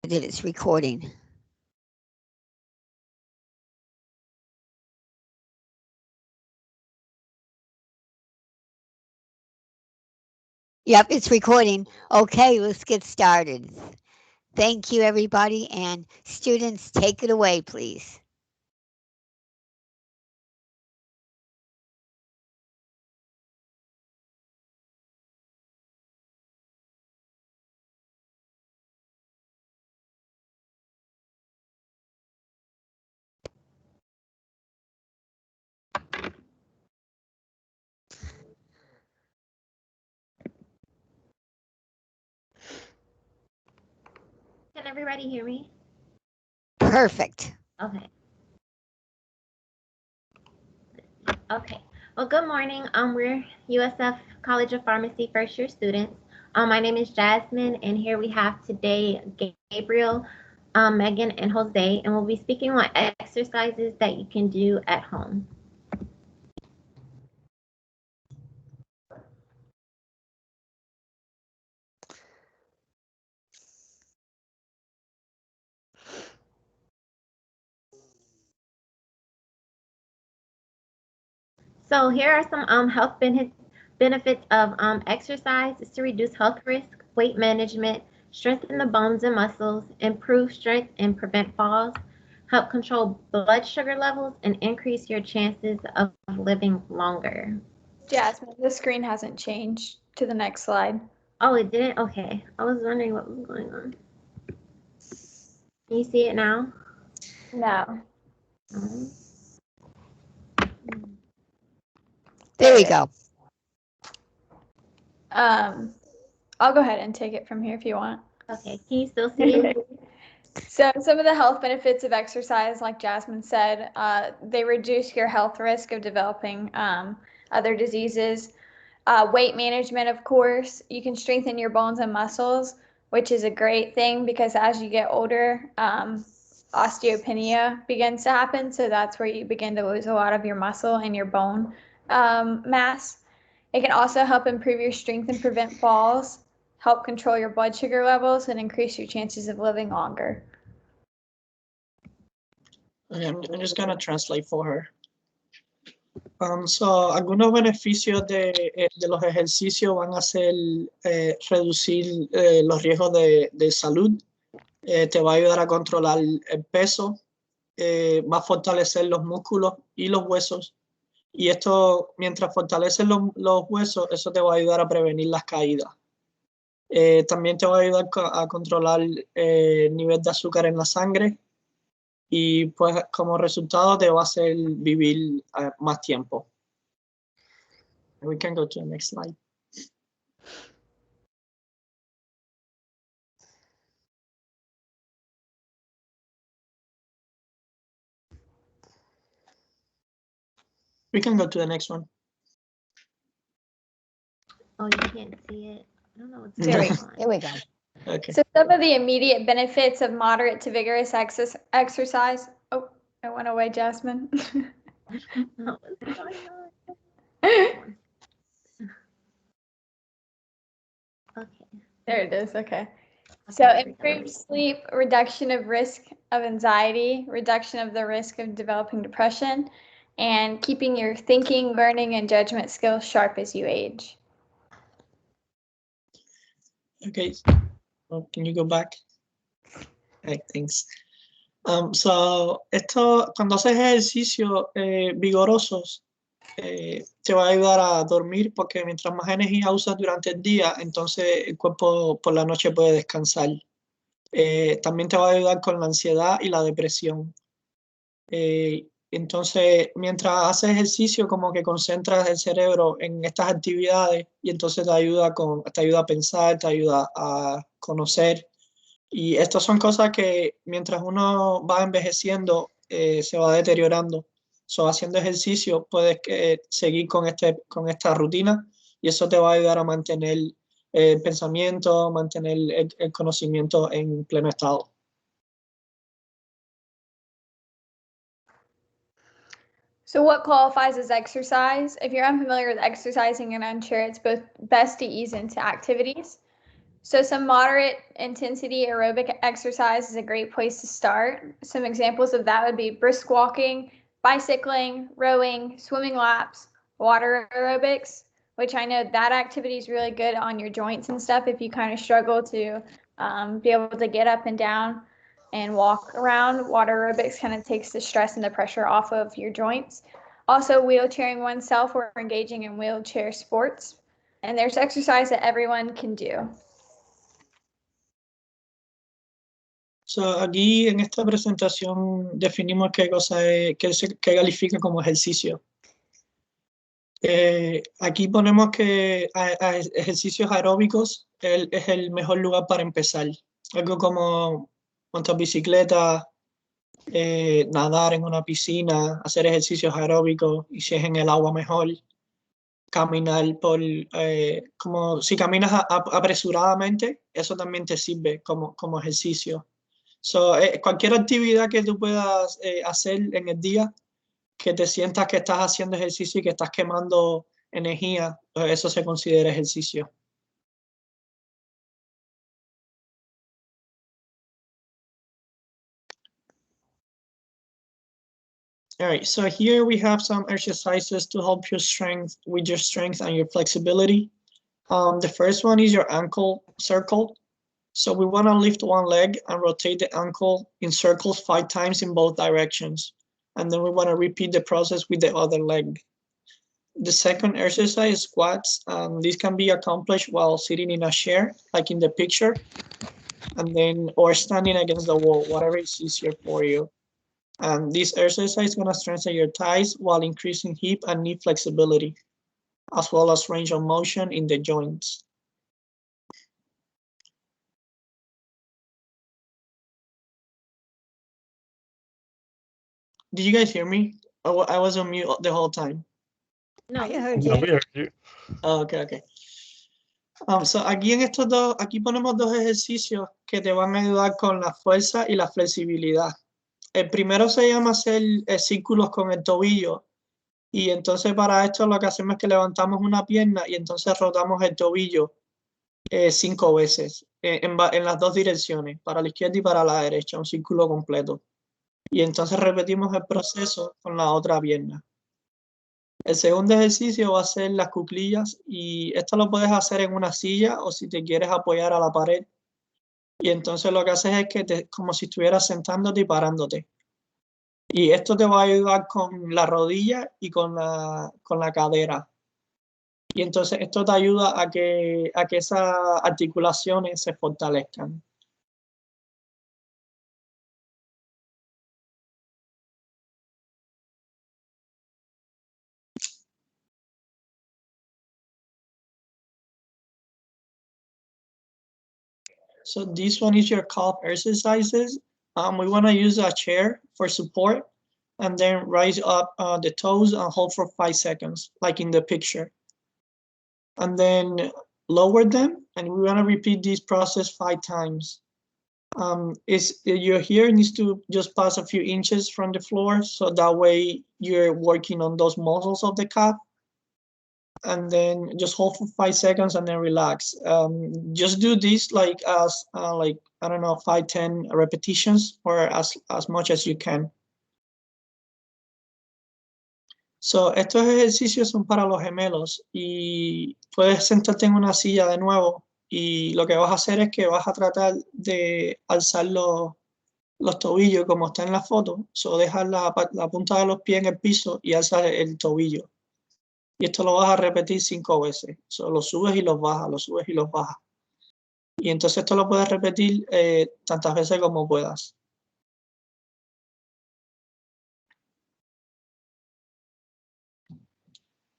that it's recording. Yep, it's recording. Okay, let's get started. Thank you, everybody, and students, take it away, please. Can everybody hear me? Perfect. Okay. Okay. Well, good morning. We're USF College of Pharmacy first year students. My name is Jasmine, and here we have today Gabriel, Megan, and Jose, and we'll be speaking on exercises that you can do at home. So here are some health benefits of exercise is to reduce health risk, weight management, strengthen the bones and muscles, improve strength and prevent falls, help control blood sugar levels, and increase your chances of living longer. Jasmine, the screen hasn't changed to the next slide. Oh, it didn't? Okay. I was wondering what was going on. Can you see it now? No. Um, There we go. I'll go ahead and take it from here if you want. Okay. Can you still see it? So some of the health benefits of exercise, like Jasmine said, they reduce your health risk of developing other diseases. Weight management, of course, you can strengthen your bones and muscles, which is a great thing because as you get older, osteopenia begins to happen. So that's where you begin to lose a lot of your muscle and your bone mass. It can also help improve your strength and prevent falls, help control your blood sugar levels, and increase your chances of living longer. Okay, I'm just gonna translate for her. So, algunos beneficios de los ejercicios van a ser reducir los riesgos de salud, te va a ayudar a controlar el peso, va a fortalecer los músculos y los huesos. Y esto, mientras fortaleces los huesos, eso te va a ayudar a prevenir las caídas. También te va a ayudar a controlar el nivel de azúcar en la sangre y pues como resultado te va a hacer vivir más tiempo. We can go to the next slide. We can go to the next one. Oh, you can't see it. I don't know what's There going we on. There we go. Okay. So some of the immediate benefits of moderate to vigorous exercise. Oh, I went away, Jasmine. What's going on? Okay. There it is. Okay. So improved sleep, reduction of risk of anxiety, reduction of the risk of developing depression, and keeping your thinking, learning, and judgment skills sharp as you age. Okay. Oh, can you go back? Okay, thanks. So, esto, cuando haces ejercicios vigorosos, te va a ayudar a dormir porque mientras más energía usas durante el día, entonces el cuerpo por la noche puede descansar. También te va a ayudar con la ansiedad y la depresión. Entonces, mientras haces ejercicio, como que concentras el cerebro en estas actividades y entonces te ayuda a pensar, te ayuda a conocer. Y estas son cosas que mientras uno va envejeciendo, se va deteriorando. So, haciendo ejercicio puedes seguir con esta rutina y eso te va a ayudar a mantener el pensamiento, mantener el conocimiento en pleno estado. So what qualifies as exercise? If you're unfamiliar with exercising and unsure, it's both best to ease into activities. So some moderate intensity aerobic exercise is a great place to start. Some examples of that would be brisk walking, bicycling, rowing, swimming laps, water aerobics, which I know that activity is really good on your joints and stuff if you kind of struggle to be able to get up and down and walk around. Water aerobics kind of takes the stress and the pressure off of your joints. Also, wheelchairing oneself or engaging in wheelchair sports. And there's exercise that everyone can do. So, aquí en esta presentación definimos qué cosa es, qué califica como ejercicio. Aquí ponemos que a ejercicios aeróbicos es el mejor lugar para empezar. Algo como montar bicicleta, nadar en una piscina, hacer ejercicios aeróbicos y si es en el agua mejor. Caminar como si caminas apresuradamente, eso también te sirve como ejercicio. So, cualquier actividad que tú puedas hacer en el día, que te sientas que estás haciendo ejercicio y que estás quemando energía, pues eso se considera ejercicio. All right, so here we have some exercises to help your strength with your strength and your flexibility. The first one is your ankle circle. So we want to lift one leg and rotate the ankle in circles 5 times in both directions. And then we want to repeat the process with the other leg. The second exercise is squats. This can be accomplished while sitting in a chair, like in the picture, and then or standing against the wall, whatever is easier for you. This exercise is going to strengthen your thighs while increasing hip and knee flexibility, as well as range of motion in the joints. Did you guys hear me? I was on mute the whole time. No, I heard No, you. we heard you. Oh, okay. So aquí aquí ponemos 2 ejercicios que te van a ayudar con la fuerza y la flexibilidad. El primero se llama hacer círculos con el tobillo. Y entonces para esto lo que hacemos es que levantamos una pierna y entonces rotamos el tobillo 5 veces en las 2 direcciones, para la izquierda y para la derecha, un círculo completo. Y entonces repetimos el proceso con la otra pierna. El segundo ejercicio va a ser las cuclillas y esto lo puedes hacer en una silla o si te quieres apoyar a la pared. Y entonces lo que haces es que como si estuvieras sentándote y parándote. Y esto te va a ayudar con la rodilla y con la cadera. Y entonces esto te ayuda a que esas articulaciones se fortalezcan. So this one is your calf exercises. We want to use a chair for support and then raise up the toes and hold for 5 seconds, like in the picture. And then lower them, and we want to repeat this process 5 times. Your hair needs to just pass a few inches from the floor, so that way you're working on those muscles of the calf. And then just hold for 5 seconds and then relax. Just do this like I don't know, 5-10 repetitions or as much as you can. So estos ejercicios son para los gemelos y puedes sentarte en una silla de nuevo y lo que vas a hacer es que vas a tratar de alzar los tobillos como está en la foto. So dejas la punta de los pies en el piso y alzar el tobillo. Y esto lo vas a repetir 5 veces. So, lo subes y los bajas, lo subes y los bajas. Y entonces esto lo puedes repetir tantas veces como puedas.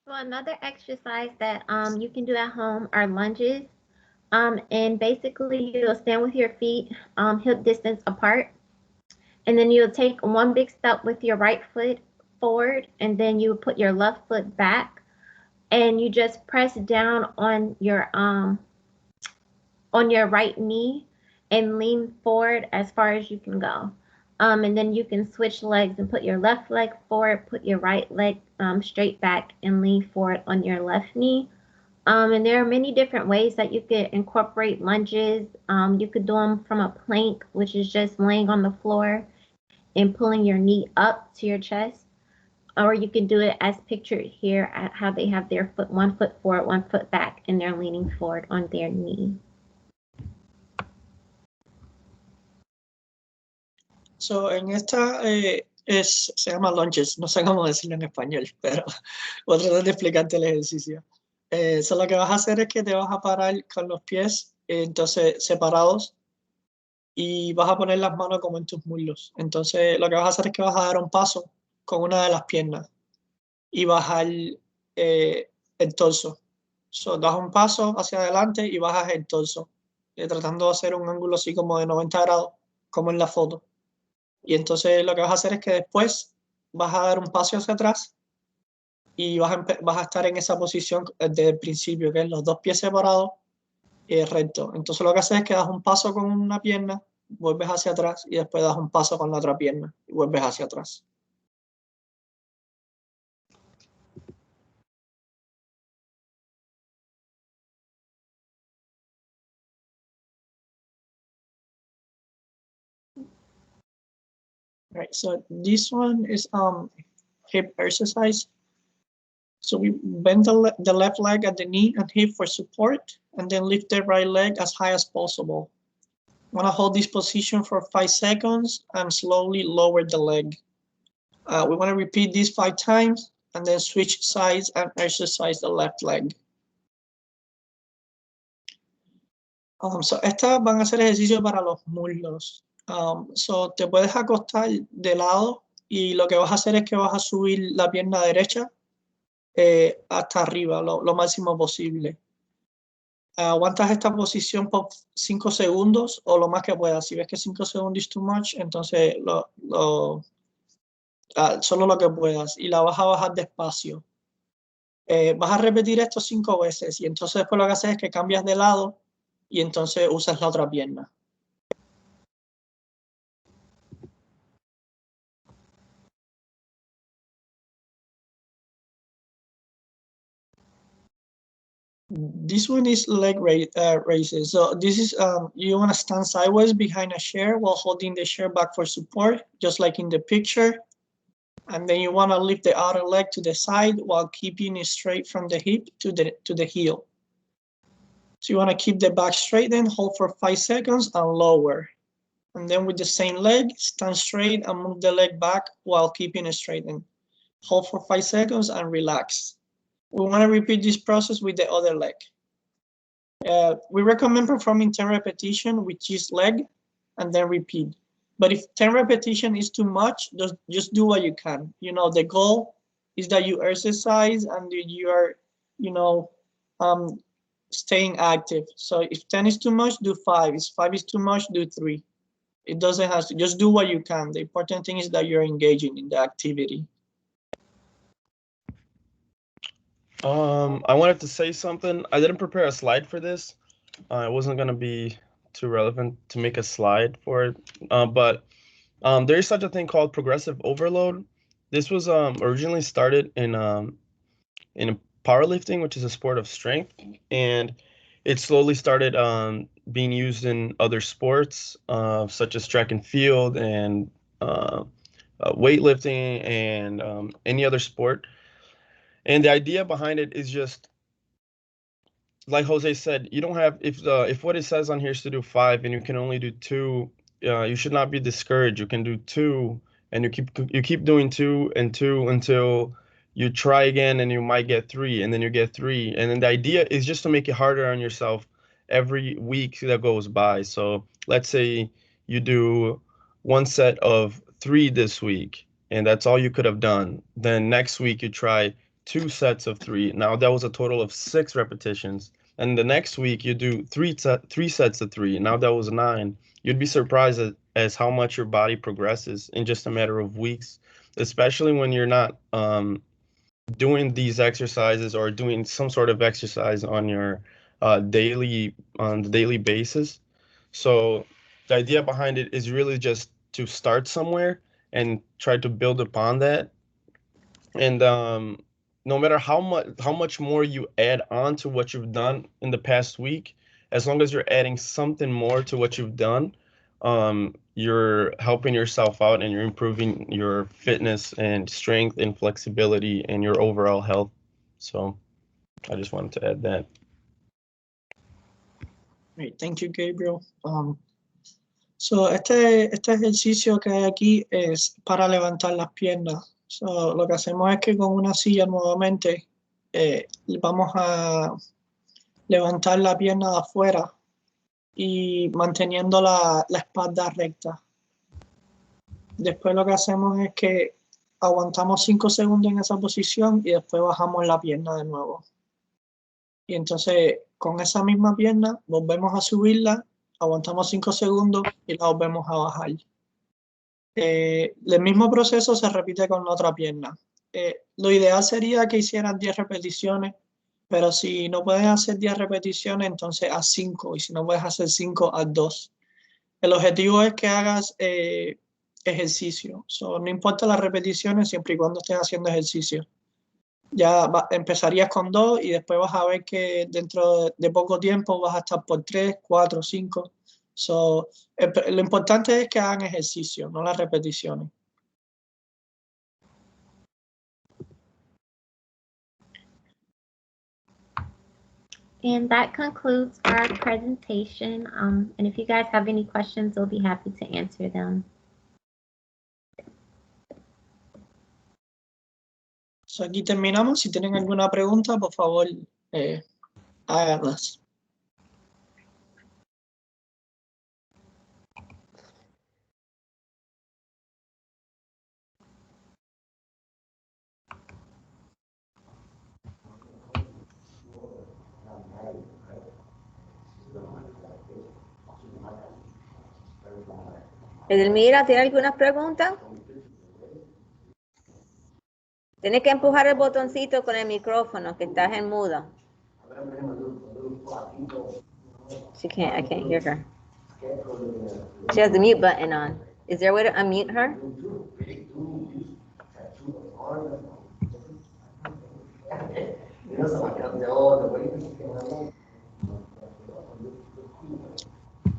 So another exercise that you can do at home are lunges. And basically you'll stand with your feet hip distance apart. And then you'll take one big step with your right foot forward, and then you put your left foot back. And you just press down on your right knee and lean forward as far as you can go. And then you can switch legs and put your left leg forward, put your right leg straight back and lean forward on your left knee. And there are many different ways that you could incorporate lunges. You could do them from a plank, which is just laying on the floor and pulling your knee up to your chest. Or you can do it as pictured here at how they have their foot, 1 foot forward, 1 foot back, and they're leaning forward on their knee. So, en esta se llama lunges, no sé cómo decirlo en español, pero voy a tratar de explicarte el ejercicio. So lo que vas a hacer es que te vas a parar con los pies entonces separados y vas a poner las manos como en tus muslos. Entonces lo que vas a hacer es que vas a dar un paso con una de las piernas y bajar el torso. So, das un paso hacia adelante y bajas el torso, tratando de hacer un ángulo así como de 90 grados, como en la foto. Y entonces lo que vas a hacer es que después vas a dar un paso hacia atrás y vas a estar en esa posición desde el principio, que es los dos pies separados recto. Entonces lo que haces es que das un paso con una pierna, vuelves hacia atrás y después das un paso con la otra pierna y vuelves hacia atrás. Right, so this one is hip exercise. So we bend the left leg at the knee and hip for support, and then lift the right leg as high as possible. Want to hold this position for 5 seconds and slowly lower the leg. We want to repeat this 5 times and then switch sides and exercise the left leg. So estas van a ser ejercicios para los muslos. So te puedes acostar de lado y lo que vas a hacer es que vas a subir la pierna derecha hasta arriba, lo máximo posible. Aguantas esta posición por 5 segundos o lo más que puedas. Si ves que 5 segundos es too much, entonces solo lo que puedas y la vas a bajar despacio. Vas a repetir esto 5 veces y entonces después lo que haces es que cambias de lado y entonces usas la otra pierna. This one is leg raises. So this is, you want to stand sideways behind a chair while holding the chair back for support, just like in the picture. And then you want to lift the outer leg to the side while keeping it straight from the hip to the heel. So you want to keep the back straight, then hold for 5 seconds and lower. And then with the same leg, stand straight and move the leg back while keeping it straight. And hold for 5 seconds and relax. We want to repeat this process with the other leg. We recommend performing 10 repetitions with each leg and then repeat. But if 10 repetitions is too much, just do what you can. You know, the goal is that you exercise and you are, you know, staying active. So if 10 is too much, do 5. If 5 is too much, do 3. It doesn't have to, just do what you can. The important thing is that you're engaging in the activity. I wanted to say something. I didn't prepare a slide for this. It wasn't going to be too relevant to make a slide for it. But there is such a thing called progressive overload. This was originally started in powerlifting, which is a sport of strength, and it slowly started being used in other sports, such as track and field and weightlifting and any other sport. And the idea behind it is just, like Jose said, you don't have, if what it says on here is to do 5 and you can only do 2, you should not be discouraged. You can do 2 and you keep doing 2 and 2 until you try again and you might get 3 and then you get 3. And then the idea is just to make it harder on yourself every week that goes by. So let's say you do 1 set of 3 this week and that's all you could have done. Then next week you try 2 sets of 3. Now that was a total of 6 repetitions. And the next week you do 3 sets of 3. Now that was 9. You'd be surprised as how much your body progresses in just a matter of weeks, especially when you're not doing these exercises or doing some sort of exercise on your daily basis. So the idea behind it is really just to start somewhere and try to build upon that. And no matter how much more you add on to what you've done in the past week, as long as you're adding something more to what you've done, you're helping yourself out and you're improving your fitness and strength and flexibility and your overall health. So I just wanted to add that. Great, thank you, Gabriel. So este ejercicio que hay aquí es para levantar las piernas. So, lo que hacemos es que con una silla nuevamente vamos a levantar la pierna de afuera y manteniendo la espalda recta. Después lo que hacemos es que aguantamos 5 segundos en esa posición y después bajamos la pierna de nuevo. Y entonces con esa misma pierna volvemos a subirla, aguantamos 5 segundos y la volvemos a bajar. El mismo proceso se repite con la otra pierna. Lo ideal sería que hicieran 10 repeticiones, pero si no puedes hacer 10 repeticiones, entonces haz 5, y si no puedes hacer 5, haz 2. El objetivo es que hagas ejercicio. So, no importa las repeticiones siempre y cuando estés haciendo ejercicio. Ya empezarías con 2 y después vas a ver que dentro de poco tiempo vas a estar por 3, 4, 5. So, lo importante es que hagan ejercicio, no las repeticiones. And that concludes our presentation. And if you guys have any questions, we'll be happy to answer them. So, aquí terminamos. Si tienen alguna pregunta, por favor, háganlas. Edelmira, ¿tiene alguna pregunta? Tienes que empujar el botoncito con el micrófono, que estás en muda. I can't hear her. She has the mute button on. Is there a way to unmute her?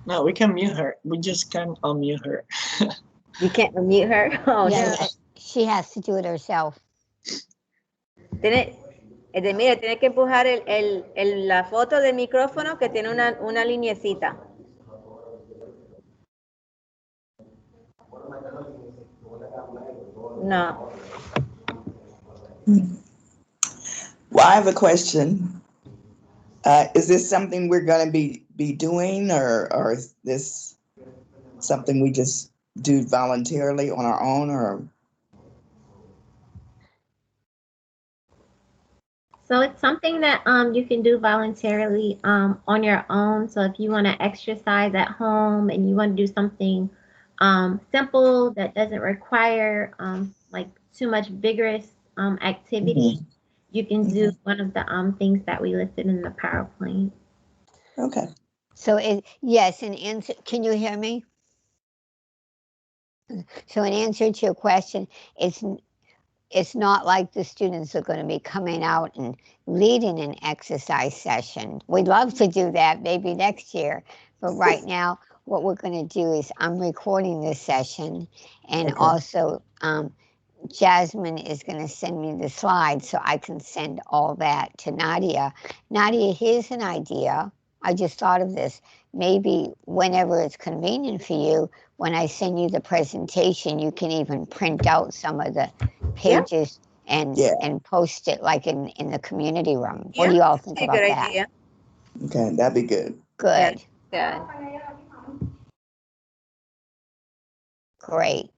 No, we can mute her. We just can't unmute her. You can't unmute her? Oh, Yeah, no. she has to do it herself. Edelmira, tienes que empujar la foto del micrófono que tiene una linecita. No. Well, I have a question. Is this something we're going to be doing, or is this something we just do voluntarily on our own, or? So it's something that you can do voluntarily on your own. So if you want to exercise at home and you want to do something simple that doesn't require like too much vigorous activity, you can do one of the things that we listed in the PowerPoint. Okay. So yes, in answer, can you hear me? So in answer to your question, it's not like the students are going to be coming out and leading an exercise session. We'd love to do that maybe next year, but right now what we're going to do is I'm recording this session, and also Jasmine is going to send me the slides so I can send all that to Nadia. Nadia, here's an idea. I just thought of this. Maybe whenever it's convenient for you, when I send you the presentation, you can even print out some of the pages and post it like in the community room. What do you all think about that? Idea. Okay, that'd be good. Good. Yeah. Great.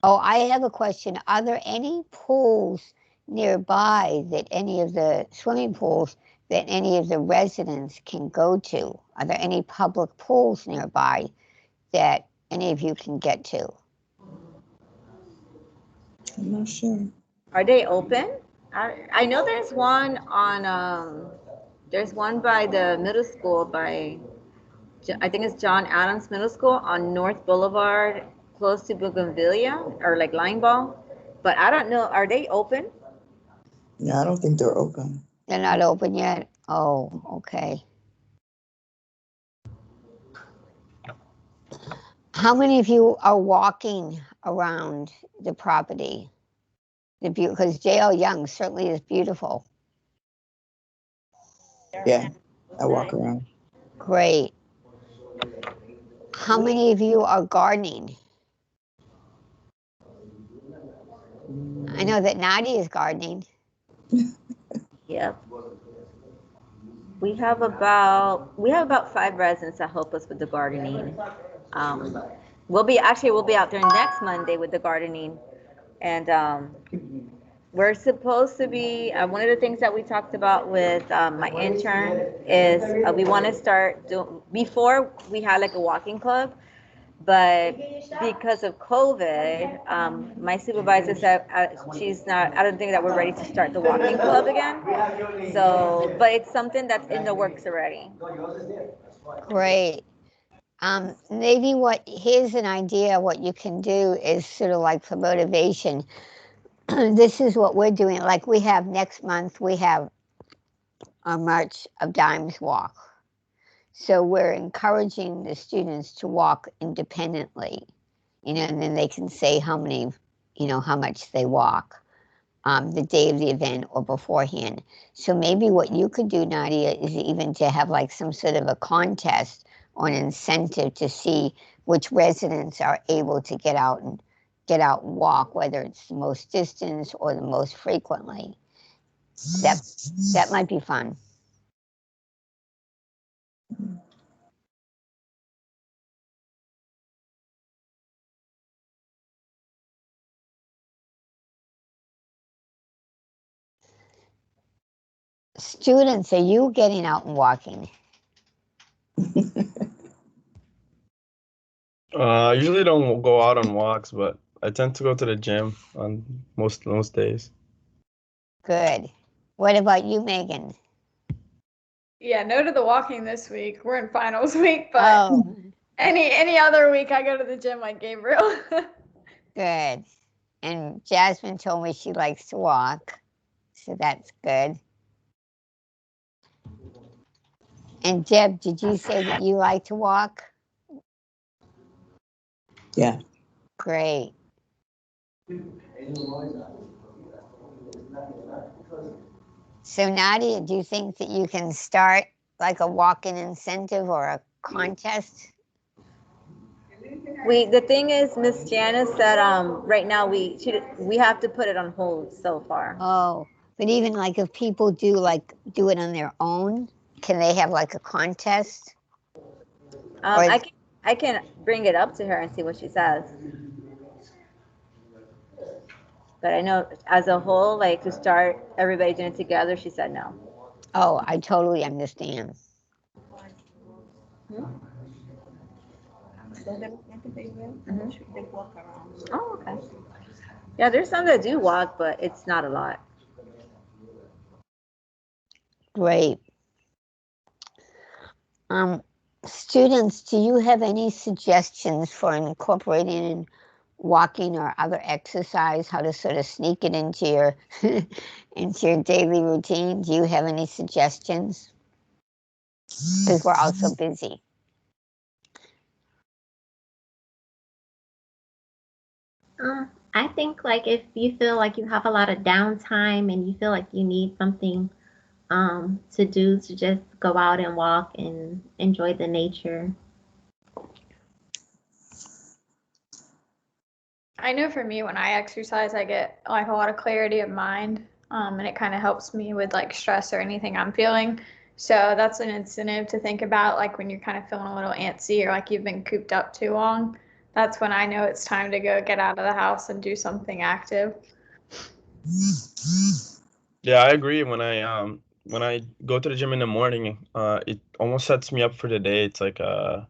Oh, I have a question. Are there any pools nearby that any of the swimming pools that any of the residents can go to? Are there any public pools nearby that any of you can get to? I'm not sure. Are they open? I know there's one on, there's one by the middle school by, I think it's John Adams Middle School on North Boulevard close to Bougainvillea or like Line Ball, but I don't know. Are they open? No, I don't think they're open. They're not open yet? Oh, okay. How many of you are walking around the property? Because J.L. Young certainly is beautiful. Yeah, I walk around. Great. How many of you are gardening? I know that Nadia is gardening. Yep. We have about 5 residents that help us with the gardening. We'll be out there next Monday with the gardening, and we're supposed to be. One of the things that we talked about with my intern is we want to start doing. Before we had like a walking club, but because of COVID, my supervisor said she's not. I don't think that we're ready to start the walking club again. So, but it's something that's in the works already. Great. Maybe here's an idea. What you can do is sort of like for motivation. This is what we're doing. Like we have next month, we have our March of Dimes walk. So we're encouraging the students to walk independently, and then they can say how much they walk the day of the event or beforehand. So maybe what you could do, Nadia, is even to have like some sort of a contest or an incentive to see which residents are able to get out and walk, whether it's the most distance or the most frequently. That might be fun. Students, are you getting out and walking? I usually don't go out on walks, but I tend to go to the gym on most days. Good. What about you, Megan? Yeah, no to the walking this week. We're in finals week, but any other week I go to the gym like Gabriel. Good. And Jasmine told me she likes to walk, so that's good. And Deb, did you say that you like to walk? Yeah. Great. So Nadia, do you think that you can start like a walk-in incentive or a contest? The thing is, Miss Janice said right now we have to put it on hold so far. Oh, but even like if people do it on their own, can they have like a contest? I can bring it up to her and see what she says. But I know as a whole, like to start everybody doing it together, she said no. Oh, I totally understand. Oh, okay. Yeah, there's some that do walk, but it's not a lot. Great. Students, do you have any suggestions for incorporating in walking or other exercise, how to sort of sneak it into your daily routine? Do you have any suggestions? Because we're all so busy. I think like if you feel like you have a lot of downtime and you feel like you need something to do, to just go out and walk and enjoy the nature. I know for me, when I exercise, I get like a lot of clarity of mind, and it kind of helps me with like stress or anything I'm feeling. So that's an incentive to think about, like when you're kind of feeling a little antsy or like you've been cooped up too long. That's when I know it's time to go get out of the house and do something active. Yeah, I agree. When I go to the gym in the morning, it almost sets me up for the day. It's like I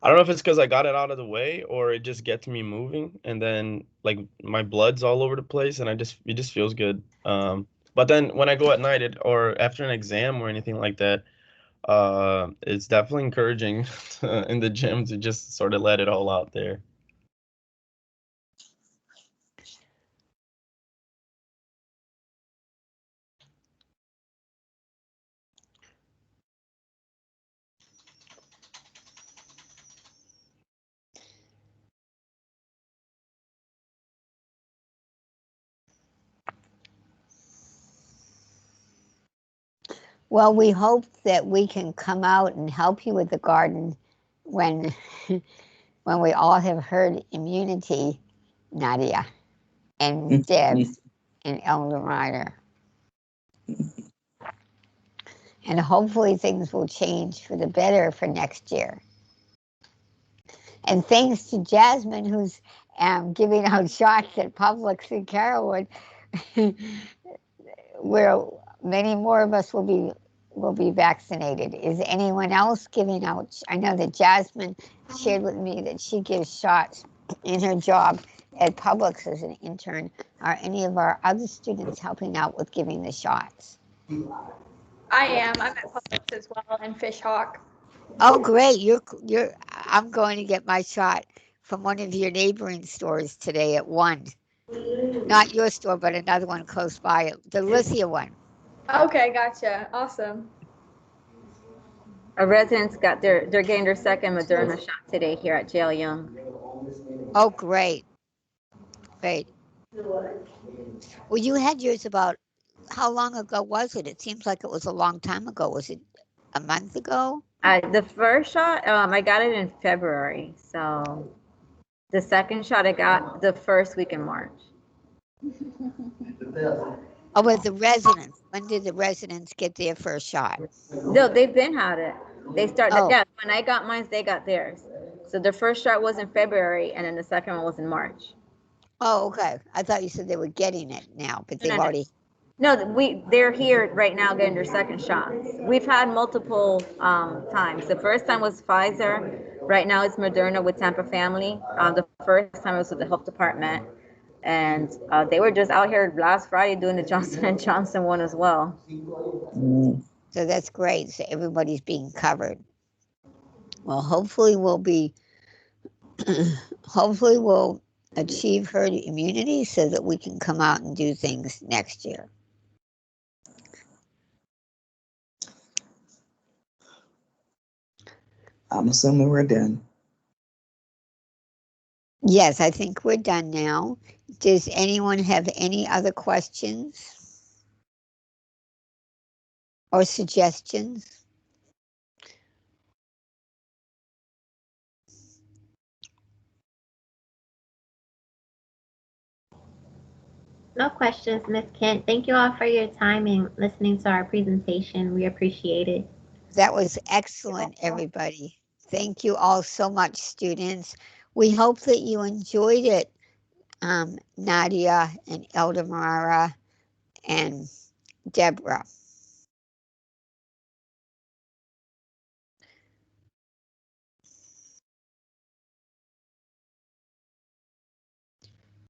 don't know if it's because I got it out of the way or it just gets me moving, and then like my blood's all over the place, and it just feels good. But then when I go at night or after an exam or anything like that, it's definitely encouraging in the gym to just sort of let it all out there. Well, we hope that we can come out and help you with the garden when when we all have herd immunity, Nadia and Deb and Elder Ryder. And hopefully things will change for the better for next year. And thanks to Jasmine, who's giving out shots at Publix in Carrollwood, where many more of us will be vaccinated. Is anyone else giving out? I know that Jasmine shared with me that she gives shots in her job at Publix as an intern. Are any of our other students helping out with giving the shots? I am. I'm at Publix as well and Fish Hawk. Oh, great! I'm going to get my shot from one of your neighboring stores today at 1. Not your store, but another one close by, the Lithia one. Okay, gotcha. Awesome. Our residents they're getting their second Moderna shot today here at Jail Young. Oh, great. Great. Well, you had yours about, how long ago was it? It seems like it was a long time ago. Was it a month ago? The first shot, I got it in February. So the second shot I got the first week in March. Oh, with the residents. When did the residents get their first shot? No, they've been had it. They started, Oh. yeah, when I got mine, they got theirs. So the first shot was in February and then the second one was in March. Oh, okay. I thought you said they were getting it now, but they've No. already. No, they're here right now getting their second shots. We've had multiple times. The first time was Pfizer. Right now it's Moderna with Tampa Family. The first time was with the health department. And they were just out here last Friday doing the Johnson & Johnson one as well. So that's great. So everybody's being covered. Well, hopefully we'll achieve herd immunity so that we can come out and do things next year. I'm assuming we're done. Yes, I think we're done now. Does anyone have any other questions or suggestions? No questions, Ms. Kent. Thank you all for your time and listening to our presentation. We appreciate it. That was excellent, everybody. Thank you all so much, students. We hope that you enjoyed it, Nadia and Elder Marara and Deborah.